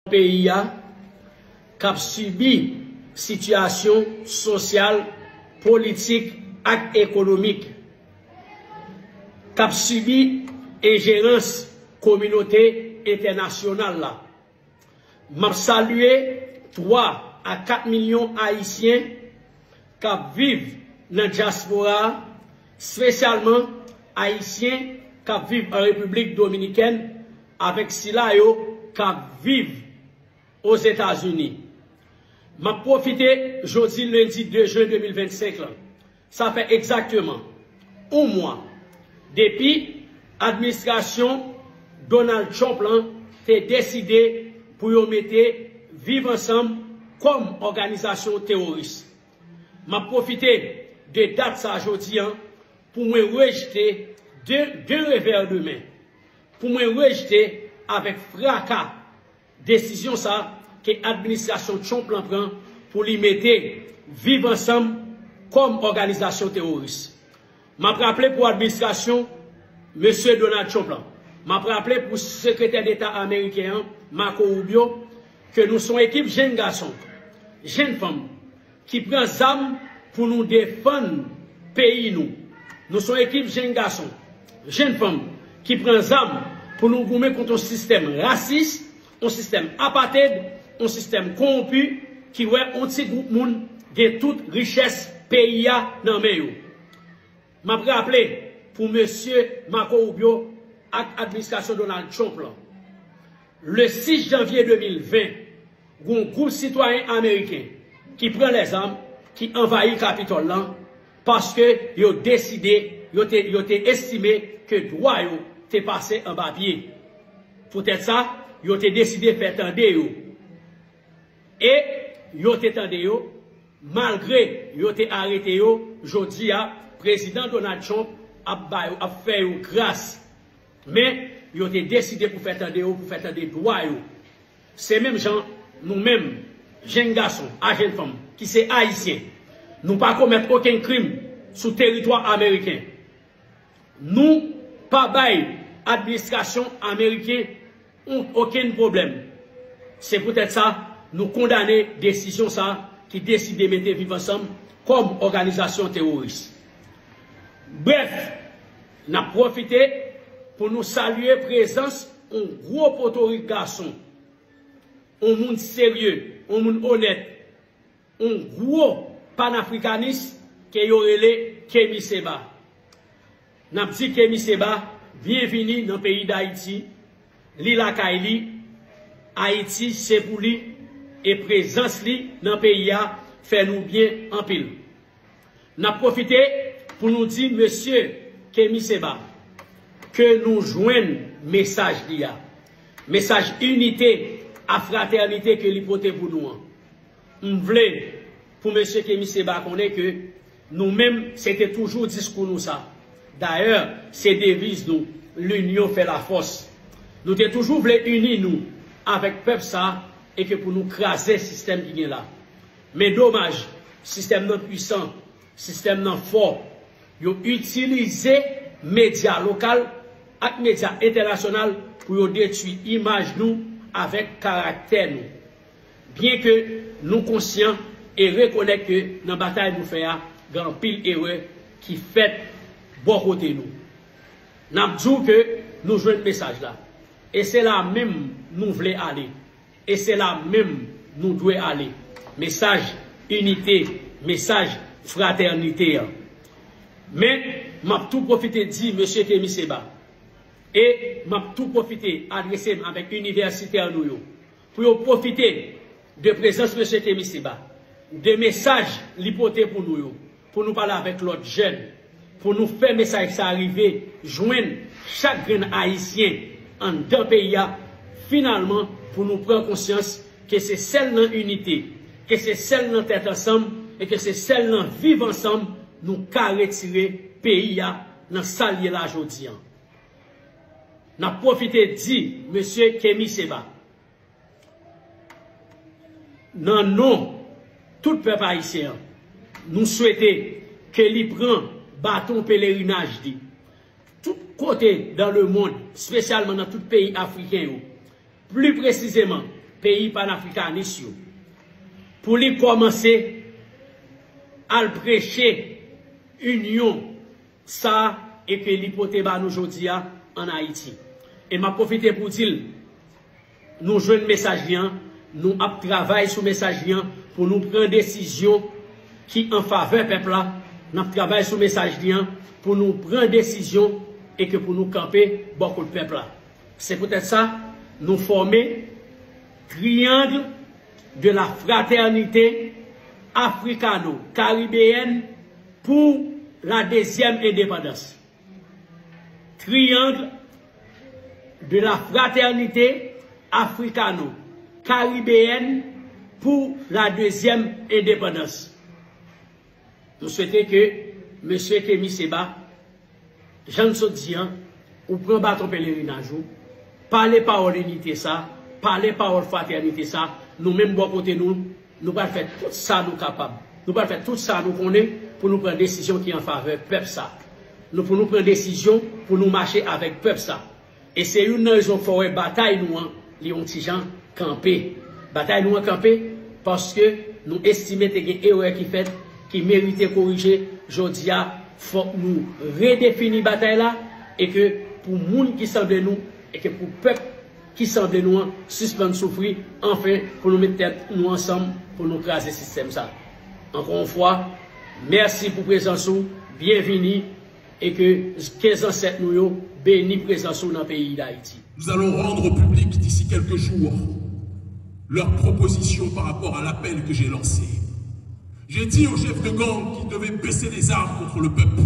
pays qui a subi situation sociale, politique et économique, qui a subi ingérence communauté internationale là. M'a salué 3 à 4 millions haïtiens qui vivent dans la diaspora, spécialement haïtiens qui vivent en République dominicaine avec Silayo qui vivent aux États-Unis. M'a profité jeudi lundi 2 juin 2025 là. Ça fait exactement un mois depuis l'administration Donald Trump a décidé pour y mettre vivre ensemble comme organisation terroriste. M'a profité de date ça aujourd'hui pour me rejeter deux revers de main. Pour me rejeter avec fracas décision ça que l'administration Trump prend pour lui mettre vivre ensemble comme organisation terroriste. M'a rappelé pour l'administration M. Donald Trump. M'a rappelé pour le secrétaire d'État américain Marco Rubio que nous sommes équipe jeunes garçons, jeunes femmes qui prennent armes pour nous défendre pays nous. Nous sommes équipe jeunes garçons, jeunes femmes qui prennent armes pour nous gommer contre un système raciste, un système apartheid, un système corrompu qui ouais un petit groupe monde de toute richesse pays dans meilleur. M'a rappelé pour monsieur Marco Rubio et l'administration Donald Trump là. Le 6 janvier 2020, un groupe citoyen américain qui prend les armes, qui envahit le Capitole là, parce que ils ont décidé, ils ont estimé que le droit était passé en papier. Peut-être ça, ils ont décidé de faire tendre. Et ils ont tendu, malgré ils ont arrêté, aujourd'hui, le président Donald Trump a fait grâce. Mais ils ont décidé pour faire tendre, pour faire tendre droit. C'est même gens, nous-mêmes, jeunes garçons, jeunes femmes, qui sont haïtiens, nous ne pas commettre aucun crime sur le territoire américain. Nous, pas bail, administration américaine, aucun problème. C'est peut-être ça, nous condamner décision ça, qui décide de mettre vivre ensemble comme organisation terroriste. Bref, nous avons profité pour nous saluer présence un gros poteau garçon, un monde sérieux, un monde honnête, un gros panafricaniste qui est relé Kémy Séba. N'a dit Kémy Séba, bienvenue dans le pays d'Haïti, Lila Kaili, Haïti c'est pour lui et présence li dans le pays fait nous bien en pile. N'a profité pour nous dire monsieur Kémy Séba que nous joignons message d'IA. Message unité à fraternité que l'hypothèse pour nous. On voulait pour M. Kémy Séba connaître que nous-mêmes, c'était toujours discours nous ça. D'ailleurs, c'est devise nous, l'union fait la force. Nous avons toujours voulu unir nous avec peuple ça et que pour nous craser le système qui est là. Mais dommage, système non puissant, système non fort, ils ont utilisé médias locaux et médias internationaux pour détruire l'image nous avec caractère nous. Bien que nous conscients et reconnaissons que dans la bataille nous faisons grand pile erreur qui fait bon côté nous. Nous avons dit que nous jouons le message là. Et c'est là même nous voulons aller. Et c'est là même nous devons aller. Message unité, message fraternité. Mais m'a tout profité de dire M. Kémy Séba. Et m'a tout profité adresser avec universitaires nous pour profiter de présence de M. Kémy Séba, de messages l'hypothèse pour nous parler avec l'autre jeune, pour nous faire message ça arriver, joindre chaque jeune haïtien en deux pays, finalement, pour nous prendre conscience que c'est celle dans l'unité, que c'est celle dans tête ensemble, et que c'est celle dans vivre ensemble, nous qu'à retirer pays dans salier la aujourd'hui. N'a profité de dire, monsieur Kémy Séba, non, non, tout peuple haïtien, nous souhaitons que l'on prenne bâton pèlerinage dit. Tout côté dans le monde, spécialement dans tout pays africain, plus précisément pays panafricanistes pour les commencer à prêcher union ça et que l'hypothèse nous aujourd'hui en Haïti. Et m'a profité pour dire nous jouons le message nous travaillons sur le message pour nous prendre une décision qui en faveur du peuple là. Nous travaillons sur le message pour nous prendre une décision et que pour nous camper beaucoup de peuple là. C'est peut-être ça, nous former triangle de la fraternité africano-caribéenne pour la deuxième indépendance. Triangle de la fraternité africano-caribéenne pour la deuxième indépendance. Nous souhaitons que M. Kémy Séba, Jean Sodian, ou prend bâton pèlerinage, parlez parole unité ça, parlez parole fraternité ça, nous-mêmes, bon côté nous allons faire tout ça nous capables. Nous allons faire tout ça nous connaissons pour nous prendre une décision qui est en faveur peuple ça. Nous pour nous prendre une décision pour nous marcher avec peuple ça. Et c'est une raison pour une bataille nous les petits gens camper. Bataille nous camper parce que nous estimons que des erreurs qui fait qui méritent corriger. Jodi a faut nous redéfinir bataille là et que pour monde qui semble nous et que pour peuple qui semble nous suspendre souffrir enfin pour nous mettre tête nous ensemble pour nous craser ce système ça. Encore une fois, merci pour présence, bienvenue et que 15 ancêtres nous bénis présence dans le pays d'Haïti. Nous allons rendre au public d'ici quelques jours leurs propositions par rapport à l'appel que j'ai lancé. J'ai dit aux chefs de gang qu'ils devaient baisser les armes contre le peuple.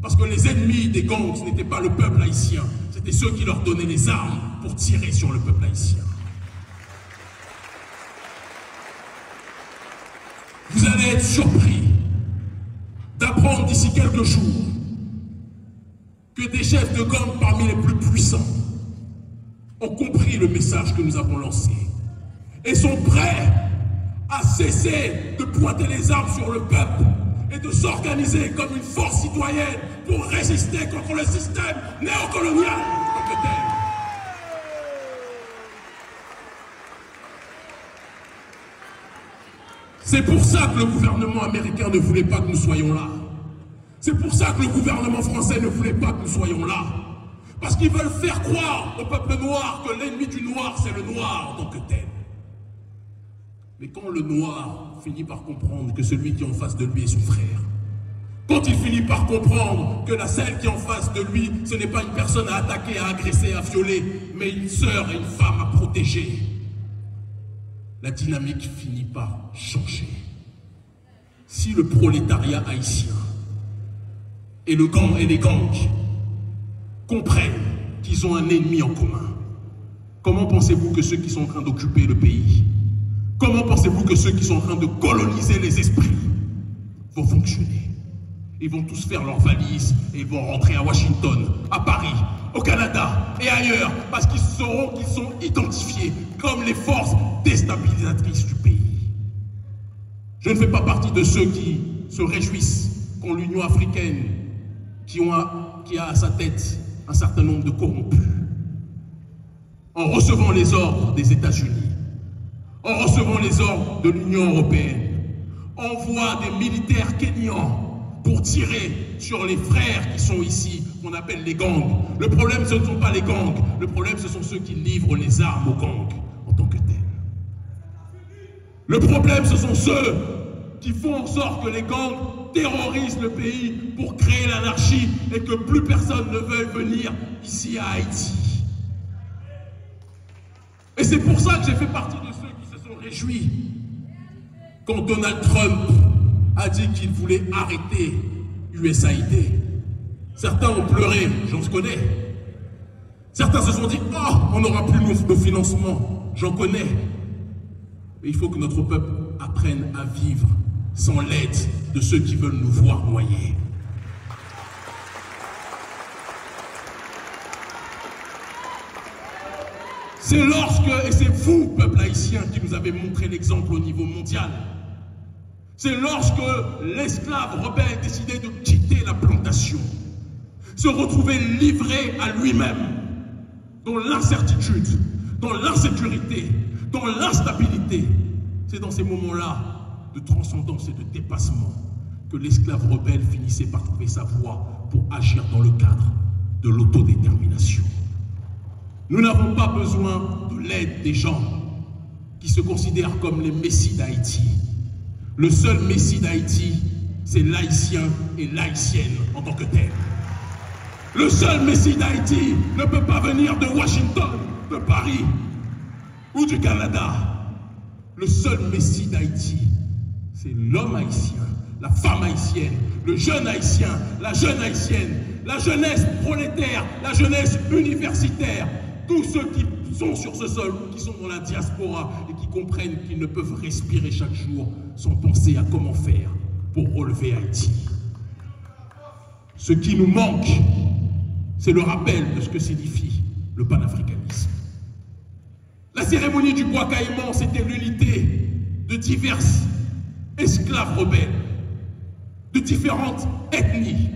Parce que les ennemis des gangs, ce n'était pas le peuple haïtien, c'était ceux qui leur donnaient les armes pour tirer sur le peuple haïtien. Vous allez être surpris d'apprendre d'ici quelques jours que des chefs de gang parmi les plus puissants ont compris le message que nous avons lancé et sont prêts à cesser de pointer les armes sur le peuple et de s'organiser comme une force citoyenne pour résister contre le système néocolonial en tant que tel. C'est pour ça que le gouvernement américain ne voulait pas que nous soyons là. C'est pour ça que le gouvernement français ne voulait pas que nous soyons là. Parce qu'ils veulent faire croire au peuple noir que l'ennemi du noir, c'est le noir en tant que tel. Mais quand le noir finit par comprendre que celui qui est en face de lui est son frère, quand il finit par comprendre que celle qui est en face de lui, ce n'est pas une personne à attaquer, à agresser, à violer, mais une sœur et une femme à protéger, la dynamique finit par changer. Si le prolétariat haïtien et les gangs comprennent qu'ils ont un ennemi en commun, comment pensez-vous que ceux qui sont en train d'occuper le pays, comment pensez-vous que ceux qui sont en train de coloniser les esprits vont fonctionner? Ils vont tous faire leurs valises et ils vont rentrer à Washington, à Paris, au Canada et ailleurs, parce qu'ils sauront qu'ils sont identifiés comme les forces déstabilisatrices du pays. Je ne fais pas partie de ceux qui se réjouissent quand l'Union africaine, qui a à sa tête un certain nombre de corrompus, en recevant les ordres des États-Unis, en recevant les ordres de l'Union européenne, envoie des militaires kenyans pour tirer sur les frères qui sont ici, qu'on appelle les gangs. Le problème, ce ne sont pas les gangs. Le problème, ce sont ceux qui livrent les armes aux gangs en tant que tels. Le problème, ce sont ceux qui font en sorte que les gangs terrorisent le pays pour créer l'anarchie et que plus personne ne veuille venir ici à Haïti. Et c'est pour ça que j'ai fait partie de ceux qui se sont réjouis quand Donald Trump a dit qu'il voulait arrêter USAID. Certains ont pleuré, j'en connais. Certains se sont dit, oh, on n'aura plus nos financements, j'en connais. Mais il faut que notre peuple apprenne à vivre sans l'aide de ceux qui veulent nous voir noyer. C'est lorsque, et c'est vous, peuple haïtien, qui nous avez montré l'exemple au niveau mondial. C'est lorsque l'esclave rebelle décidait de quitter la plantation, se retrouver livré à lui-même, dans l'incertitude, dans l'insécurité, dans l'instabilité. C'est dans ces moments-là de transcendance et de dépassement que l'esclave rebelle finissait par trouver sa voie pour agir dans le cadre de l'autodétermination. Nous n'avons pas besoin de l'aide des gens qui se considèrent comme les messies d'Haïti. Le seul messie d'Haïti, c'est l'haïtien et l'haïtienne en tant que tel. Le seul messie d'Haïti ne peut pas venir de Washington, de Paris ou du Canada. Le seul messie d'Haïti, c'est l'homme haïtien, la femme haïtienne, le jeune haïtien, la jeune haïtienne, la jeunesse prolétaire, la jeunesse universitaire, tous ceux qui sont sur ce sol, qui sont dans la diaspora et qui comprennent qu'ils ne peuvent respirer chaque jour sans penser à comment faire pour relever Haïti. Ce qui nous manque, c'est le rappel de ce que signifie le panafricanisme. La cérémonie du bois caïman, c'était l'unité de diverses esclaves rebelles, de différentes ethnies,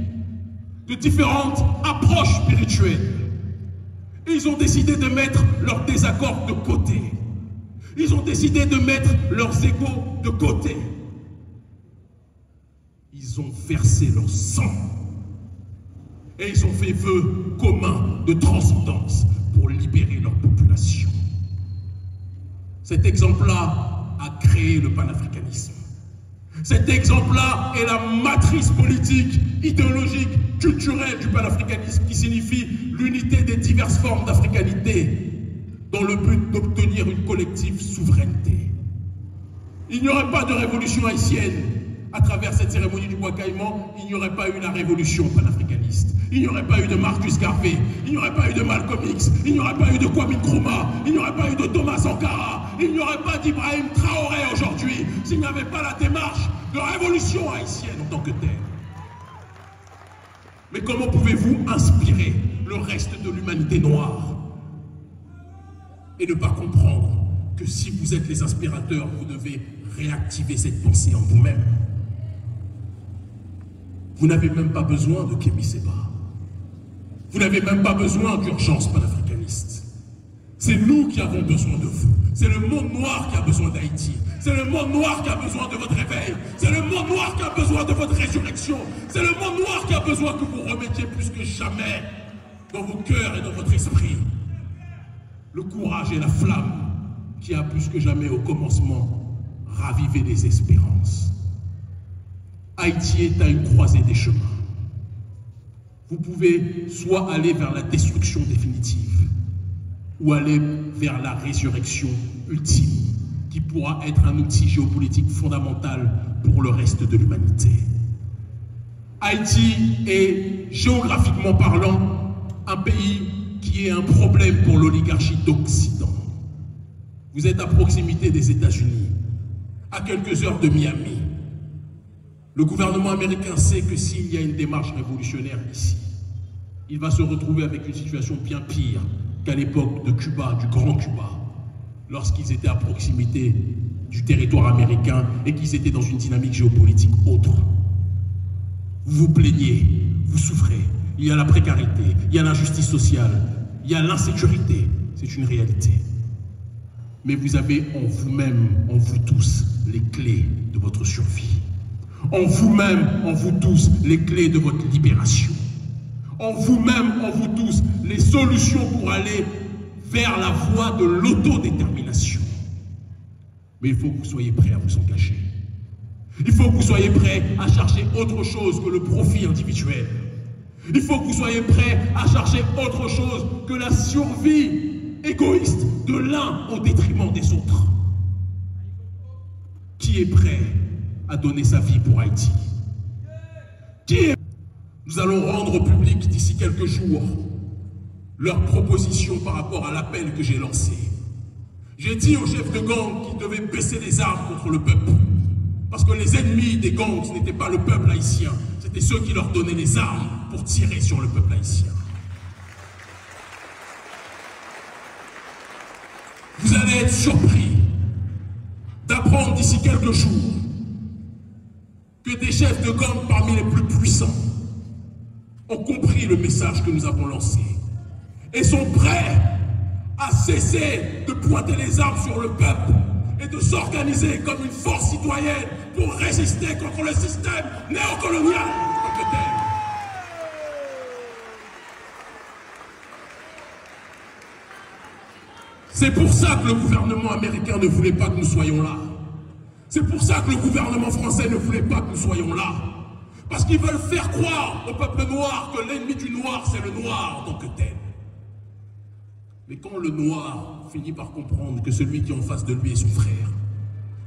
de différentes approches spirituelles. Et ils ont décidé de mettre leurs désaccords de côté. Ils ont décidé de mettre leurs égos de côté. Ils ont versé leur sang. Et ils ont fait vœu commun de transcendance pour libérer leur population. Cet exemple-là a créé le panafricanisme. Cet exemple-là est la matrice politique, idéologique, culturelle du panafricanisme qui signifie l'unité des diverses formes d'africanité dans le but d'obtenir une collective souveraineté. Il n'y aurait pas de révolution haïtienne à travers cette cérémonie du bois caïman, il n'y aurait pas eu la révolution panafricaniste. Il n'y aurait pas eu de Marcus Garvey, il n'y aurait pas eu de Malcolm X, il n'y aurait pas eu de Kwame Nkrumah, il n'y aurait pas eu de Thomas Sankara, il n'y aurait pas d'Ibrahim Traoré aujourd'hui s'il n'y avait pas la démarche de révolution haïtienne en tant que telle. Mais comment pouvez-vous inspirer le reste de l'humanité noire et ne pas comprendre que si vous êtes les inspirateurs, vous devez réactiver cette pensée en vous-même? Vous n'avez même pas besoin de Kémy Séba. Vous n'avez même pas besoin d'urgence panafricaniste. C'est nous qui avons besoin de vous. C'est le monde noir qui a besoin d'Haïti. C'est le monde noir qui a besoin de votre réveil. C'est le monde noir qui a besoin de votre résurrection. C'est le monde noir qui a besoin que vous remettiez plus que jamais dans vos cœurs et dans votre esprit le courage et la flamme qui a plus que jamais au commencement ravivé les espérances. Haïti est à une croisée des chemins. Vous pouvez soit aller vers la destruction définitive ou aller vers la résurrection ultime qui pourra être un outil géopolitique fondamental pour le reste de l'humanité. Haïti est, géographiquement parlant, un pays qui est un problème pour l'oligarchie d'Occident. Vous êtes à proximité des États-Unis, à quelques heures de Miami. Le gouvernement américain sait que s'il y a une démarche révolutionnaire ici, il va se retrouver avec une situation bien pire qu'à l'époque de Cuba, du Grand Cuba, lorsqu'ils étaient à proximité du territoire américain et qu'ils étaient dans une dynamique géopolitique autre. Vous vous plaignez, vous souffrez, il y a la précarité, il y a l'injustice sociale, il y a l'insécurité, c'est une réalité. Mais vous avez en vous-même, en vous tous, les clés de votre survie. En vous-même, en vous tous, les clés de votre libération. En vous-même, en vous tous, les solutions pour aller vers la voie de l'autodétermination. Mais il faut que vous soyez prêts à vous engager. Il faut que vous soyez prêts à chercher autre chose que le profit individuel. Il faut que vous soyez prêts à chercher autre chose que la survie égoïste de l'un au détriment des autres. Qui est prêt à donner sa vie pour Haïti? Qui est... Nous allons rendre au public d'ici quelques jours leurs propositions par rapport à l'appel que j'ai lancé. J'ai dit aux chefs de gang qu'ils devaient baisser les armes contre le peuple. Parce que les ennemis des gangs, ce n'était pas le peuple haïtien, c'était ceux qui leur donnaient les armes pour tirer sur le peuple haïtien. Vous allez être surpris d'apprendre d'ici quelques jours que des chefs de gang parmi les plus puissants ont compris le message que nous avons lancé et sont prêts à cesser de pointer les armes sur le peuple et de s'organiser comme une force citoyenne pour résister contre le système néocolonial. C'est pour ça que le gouvernement américain ne voulait pas que nous soyons là. C'est pour ça que le gouvernement français ne voulait pas que nous soyons là. Parce qu'ils veulent faire croire au peuple noir que l'ennemi du noir, c'est le noir en tant que tel. Mais quand le noir finit par comprendre que celui qui est en face de lui est son frère,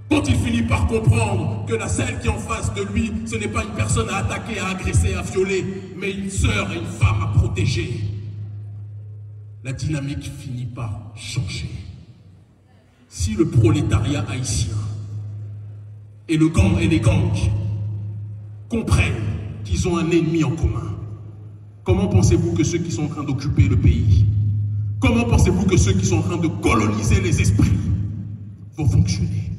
quand il finit par comprendre que celle qui est en face de lui, ce n'est pas une personne à attaquer, à agresser, à violer, mais une sœur et une femme à protéger, la dynamique finit par changer. Si le prolétariat haïtien et les gangs comprennent qu'ils ont un ennemi en commun, comment pensez-vous que ceux qui sont en train d'occuper le pays, comment pensez-vous que ceux qui sont en train de coloniser les esprits vont fonctionner?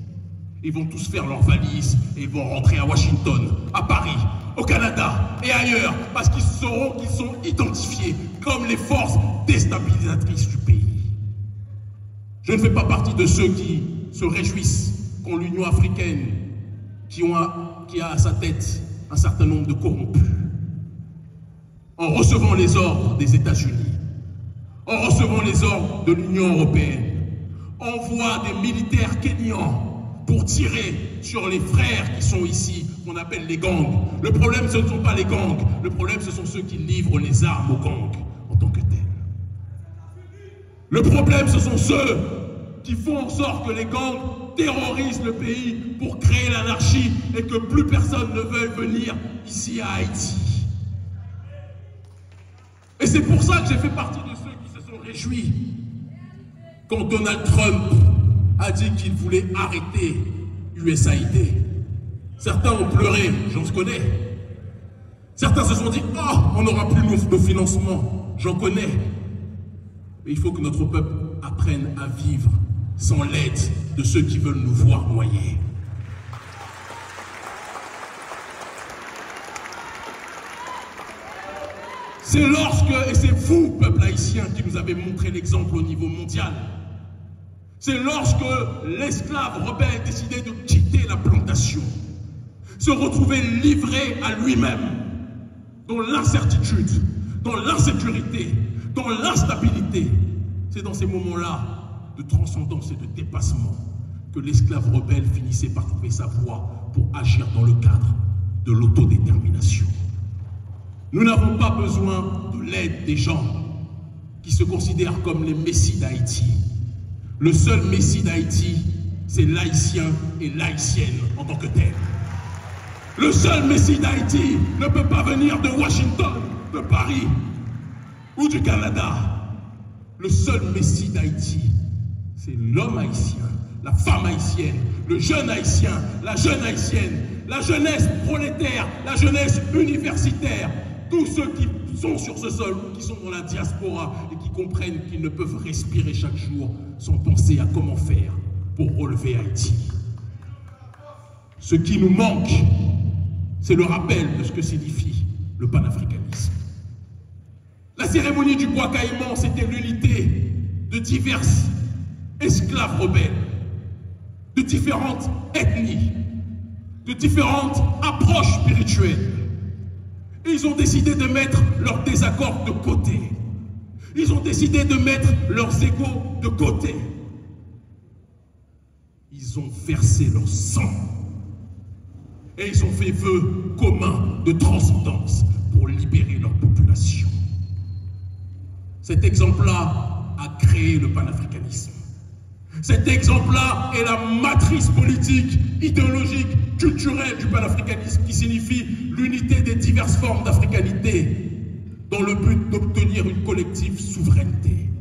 Ils vont tous faire leurs valises et ils vont rentrer à Washington, à Paris, au Canada et ailleurs, parce qu'ils sauront qu'ils sont identifiés comme les forces déstabilisatrices du pays. Je ne fais pas partie de ceux qui se réjouissent quand l'Union africaine, qui a à sa tête un certain nombre de corrompus, en recevant les ordres des États-Unis, en recevant les ordres de l'Union européenne, envoie des militaires kenyans pour tirer sur les frères qui sont ici, qu'on appelle les gangs. Le problème, ce ne sont pas les gangs. Le problème, ce sont ceux qui livrent les armes aux gangs en tant que tels. Le problème, ce sont ceux qui font en sorte que les gangs terrorisent le pays pour créer l'anarchie et que plus personne ne veuille venir ici à Haïti. Et c'est pour ça que j'ai fait partie de ceux qui se sont réjouis quand Donald Trump a dit qu'il voulait arrêter USAID. Certains ont pleuré, j'en connais. Certains se sont dit « Oh, on n'aura plus nos financements », j'en connais. Mais il faut que notre peuple apprenne à vivre sans l'aide de ceux qui veulent nous voir noyer. C'est lorsque, et c'est vous, peuple haïtien, qui nous avez montré l'exemple au niveau mondial. C'est lorsque l'esclave rebelle décidait de quitter la plantation, se retrouver livré à lui-même, dans l'incertitude, dans l'insécurité, dans l'instabilité. C'est dans ces moments-là de transcendance et de dépassement que l'esclave rebelle finissait par trouver sa voie pour agir dans le cadre de l'autodétermination. Nous n'avons pas besoin de l'aide des gens qui se considèrent comme les messies d'Haïti. Le seul messie d'Haïti, c'est l'haïtien et l'haïtienne en tant que tel. Le seul messie d'Haïti ne peut pas venir de Washington, de Paris ou du Canada. Le seul messie d'Haïti, c'est l'homme haïtien, la femme haïtienne, le jeune haïtien, la jeune haïtienne, la jeunesse prolétaire, la jeunesse universitaire, tous ceux qui sont sur ce sol, qui sont dans la diaspora et qui comprennent qu'ils ne peuvent respirer chaque jour sans penser à comment faire pour relever Haïti. Ce qui nous manque, c'est le rappel de ce que signifie le panafricanisme. La cérémonie du bois caïman, c'était l'unité de diverses esclaves rebelles, de différentes ethnies, de différentes approches spirituelles. Ils ont décidé de mettre leurs désaccords de côté. Ils ont décidé de mettre leurs égos de côté. Ils ont versé leur sang. Et ils ont fait vœu commun de transcendance pour libérer leur population. Cet exemple-là a créé le panafricanisme. Cet exemple-là est la matrice politique, idéologique, culturelle du panafricanisme qui signifie l'unité des diverses formes d'africanité dans le but d'obtenir une collective souveraineté.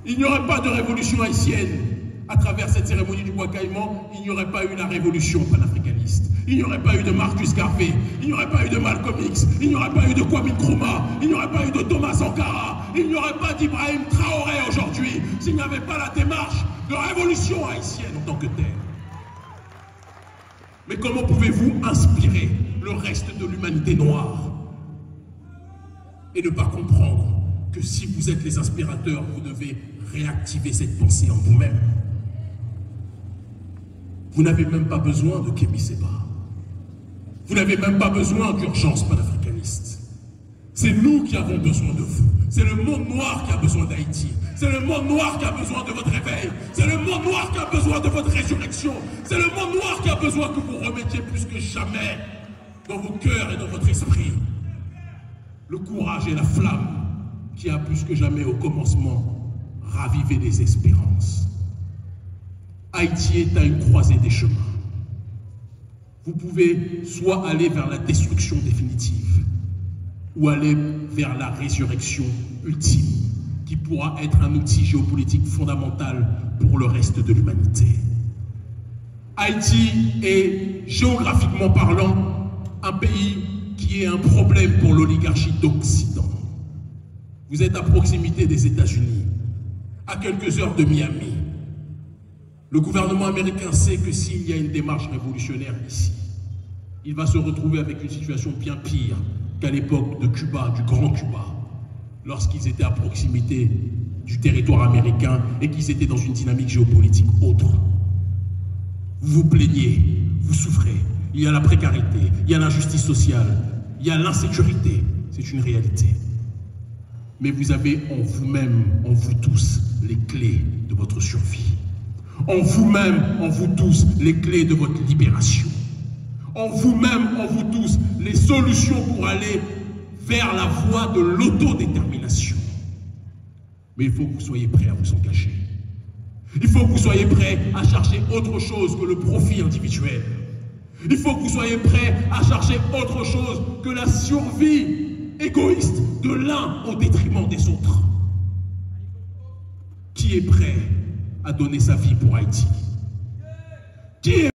Il n'y aurait pas de révolution haïtienne à travers cette cérémonie du bois caïman, il n'y aurait pas eu la révolution panafricaniste. Il n'y aurait pas eu de Marcus Garvey, il n'y aurait pas eu de Malcolm X, il n'y aurait pas eu de Kwame Nkrumah, il n'y aurait pas eu de Thomas Sankara, il n'y aurait pas d'Ibrahim Traoré aujourd'hui s'il n'y avait pas la démarche de révolution haïtienne en tant que telle. Mais comment pouvez-vous inspirer le reste de l'humanité noire et ne pas comprendre que si vous êtes les inspirateurs, vous devez réactiver cette pensée en vous-même. Vous n'avez même pas besoin de Kémy Séba. Vous n'avez même pas besoin d'urgence panafricaniste. C'est nous qui avons besoin de vous. C'est le monde noir qui a besoin d'Haïti. C'est le monde noir qui a besoin de votre réveil. C'est le monde noir qui a besoin de votre résurrection. C'est le monde noir qui a besoin que vous remettiez plus que jamais dans vos cœurs et dans votre esprit le courage et la flamme qui a plus que jamais au commencement ravivé les espérances. Haïti est à une croisée des chemins. Vous pouvez soit aller vers la destruction définitive ou aller vers la résurrection ultime qui pourra être un outil géopolitique fondamental pour le reste de l'humanité. Haïti est, géographiquement parlant, un pays qui est un problème pour l'oligarchie d'Occident. Vous êtes à proximité des États-Unis, à quelques heures de Miami. Le gouvernement américain sait que s'il y a une démarche révolutionnaire ici, il va se retrouver avec une situation bien pire qu'à l'époque de Cuba, du Grand Cuba, lorsqu'ils étaient à proximité du territoire américain et qu'ils étaient dans une dynamique géopolitique autre. Vous vous plaignez, vous souffrez, il y a la précarité, il y a l'injustice sociale, il y a l'insécurité, c'est une réalité. Mais vous avez en vous-même, en vous tous, les clés de votre survie. En vous-même, en vous tous, les clés de votre libération. En vous-même, en vous tous, les solutions pour aller vers la voie de l'autodétermination. Mais il faut que vous soyez prêts à vous engager. Il faut que vous soyez prêts à chercher autre chose que le profit individuel. Il faut que vous soyez prêts à chercher autre chose que la survie égoïste de l'un au détriment des autres. Qui est prêt à donner sa vie pour Haïti? Qui est